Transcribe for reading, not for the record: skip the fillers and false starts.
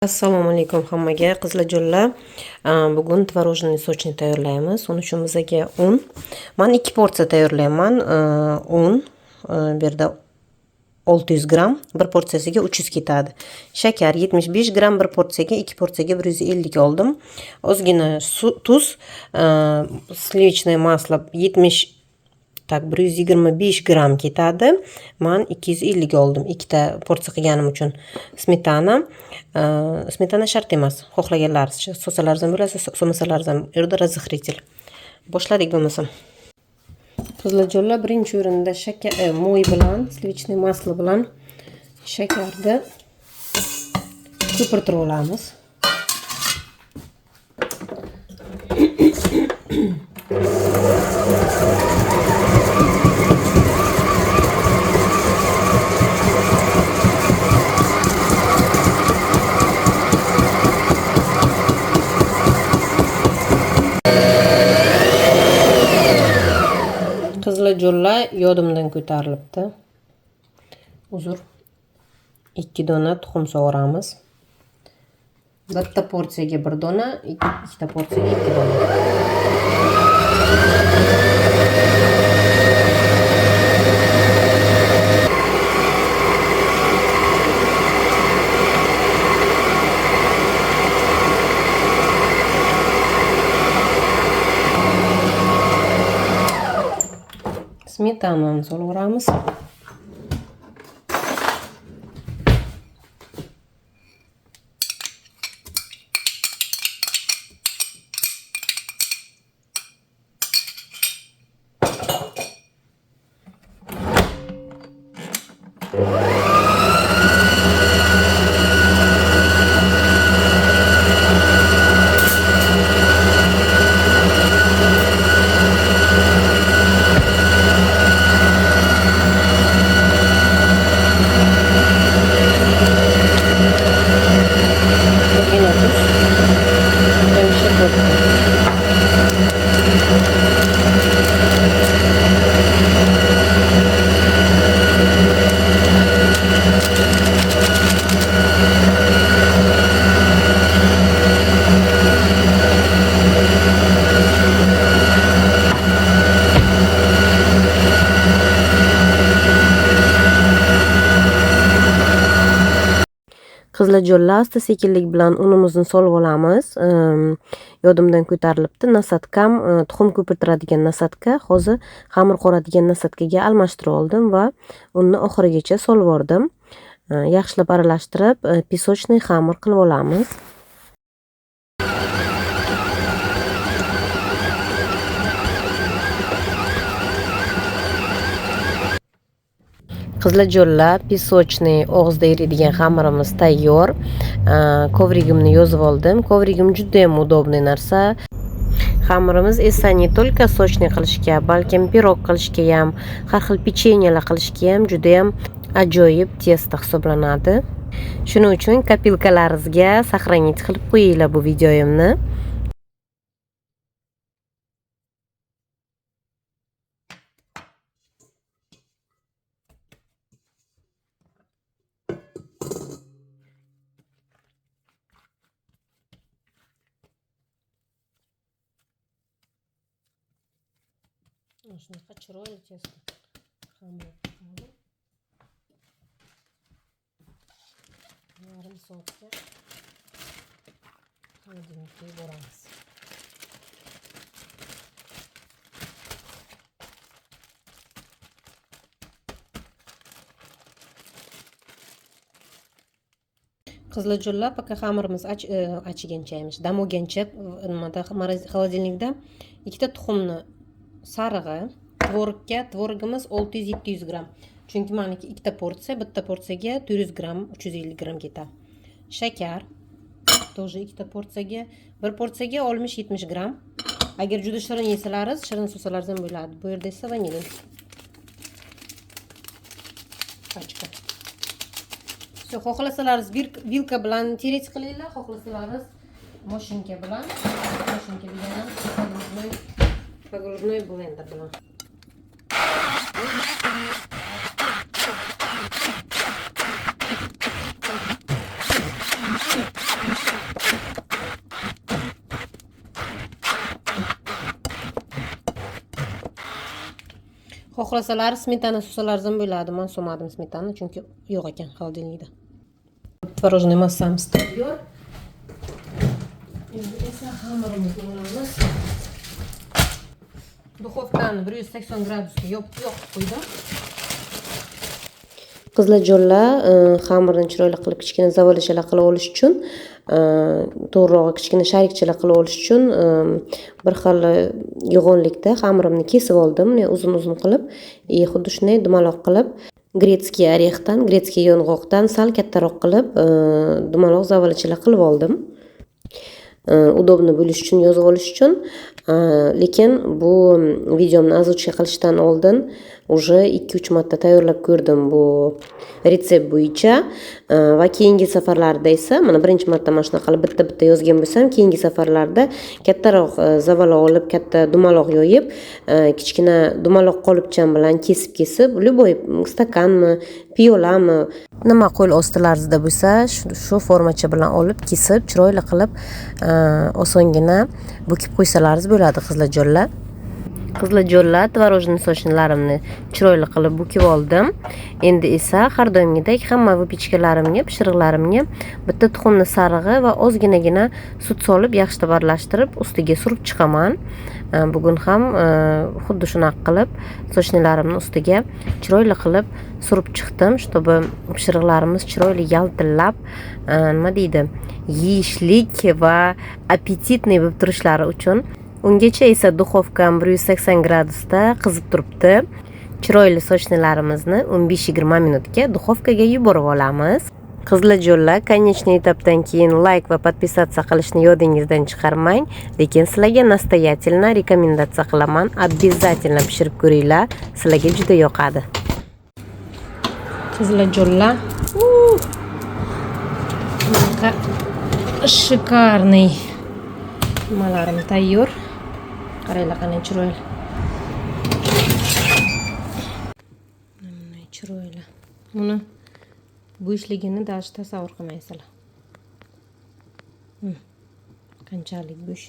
Assalomu alaykum hammaga qizlarjonlar. Bugun tvorожный sochni tayyorlaymiz. Uning uchun bizga un. Men 2 porsiya tayyorlayman. Un bu yerda 600 gram, bir porsiyasiga 300 ketadi. Shakar 75 gram, bir porsiyaga, 2 porsiyaga 150 oldim. Ozgina tuz, sливочное масло 125 gram ketadi. Men 250 oldim. Ikkita porsiya qilganim uchun. Smetana shart emas. Xohlaganlaringizcha solsalaringiz ham bo'ladi, solmasalaringiz ham. Yerda razxritel. Boshladik bo'lmasam. Qizlarjonlar, birinchi o'rinda shakar, mo'y bilan, sливочное масло bilan shakarni ko'pirtirib olamiz. Qizlarjonlar, yodimdan ko'tarilibdi. Uzr. 2 dona tuxum sovuramiz. Bitta porsiyaga 1 dona, ikkita porsiyaga 2 dona. Smetanani solaveramiz. Qizlarjonlar, asta-sekinlik bilan unimizni solib olamiz. Yodimdan ko'tarilibdi. Nasatkam tuxum ko'pirtiradigan nasatka, hozir xamir qoradigan nasatkaga almashtirib oldim va unni oxirigacha solib oldim. Yaxshilab aralashtirib, pisochniy xamir qilib olamiz. Qizlarjonlar, pisochniy og'izda eriydigan xamirimiz tayyor. Kovrigimni yozib oldim. Kovrigim juda ham udobniy narsa. Xamirimiz esa ne только sochniy qilishga, balkim pirog qilishga ham, har xil pechenyelar qilishga ham juda ham ajoyib testo hisoblanadi. Shuning uchun kopilkalaringizga сохранить qilib qo'yinglar bu videoyimni. Shunaqa chiroyli testo xamir qildim. Yarim soatga xolodilnikka yuboramiz. Qizlarjonlar, paka xamirimiz achigancha, dam olgancha nimada xolodilnikda ikkita tuxumni sarig'i, tvorogimiz 600-700 gram. Chunki meniki ikkita porsiya, bitta porsiyaga 400 gram, 350 gram ketadi. Shakar тоже ikkita porsiyaga, bir porsiyaga 60-70 gram. Agar juda shirin yesalaringiz, shirin solsalaringiz ham bo'ladi. Bu yerda esa vanilin. Pachka. Xohlasalaringiz vilka bilan terez qilinglar, xohlasalaringiz mashinka bilan, mashinka bilan pogrebной blender bilan. Xohlasalar smetana susalar ham bo'ladi. Men solmadim smetana chunki yo'q ekan холодильникda. Tvorожный massamiz tayyor. Endi esa xamirimizni olamiz. Duxovkani 180 gradusga yoqib qo'ydim. Qiziljo'lla xamirni chiroyli qilib kichkina zavolachalar qilib olish uchun, to'g'rirog'i kichkina sharikchalar qilib olish uchun bir xil yo'g'onlikda xamirimni kesib oldim, uzun-uzun qilib, xuddi shunday dumaloq qilib, gretskiy orexdan, gretskiy yong'oqdan sal kattaroq qilib, dumaloq zavolachalar qilib oldim. Udobni bo'lish uchun, yozib olish uchun, lekin bu videomni oзвучка qilishdan oldin уже 2-3 marta tayyorlab ko'rdim bu retsept bo'yicha va keyingi safarlarda esa mana birinchi marta mana shunaqa qilib bitta yozgan bo'lsam, keyingi safarlarda kattaroq zavaloq olib, katta dumaloq yoyib, kichkina dumaloq qolipcham bilan kesib, любой stakanmi, piyolami, nima qo'l ostilaringizda bo'lsa, shu formacha bilan olib kesib, chiroyli qilib osongina bo'kib qo'ysalaringiz bo'ladi qiziljo'lla. Qiziljo'lla tvorожный sochinlarimni chiroyli qilib bo'kib oldim. Endi esa har doimgidek hamma vypechkalarimga, pishiriqlarimga bitta tuxumni sarig'i va ozginagina sut solib, yaxshilab aralashtirib, ustiga surib chiqaman. Bugun ham xuddi shunaqa qilib sochnilarimni ustiga chiroyli qilib surib chiqdim, чтобы pishiriqlarimiz chiroyli yaltillab, nima deydi, yeyishlik va appetitniy bo'lib turishlari uchun. Ungacha esa duxovkam 180 gradusda qizib turibdi. Chiroyli sochnilarimizni 15-20 minutga duxovkaga yuborib olamiz. Qiziljo'lla konечный etapdan keyin like va podpisatsiya qilishni yodingizdan chiqarmang, lekin sizlarga nastoятельно rekomendatsiya qilaman. Обязательно pishirib ko'ringlar, sizlarga juda yoqadi. Qiziljo'lla. Шикарный. Nimalarim tayyor. Qaranglar qanday chiroyli. Mana chiroyli. Buni bo'shligini tasavvur qilmaysizlar. Qanchalik bo'sh.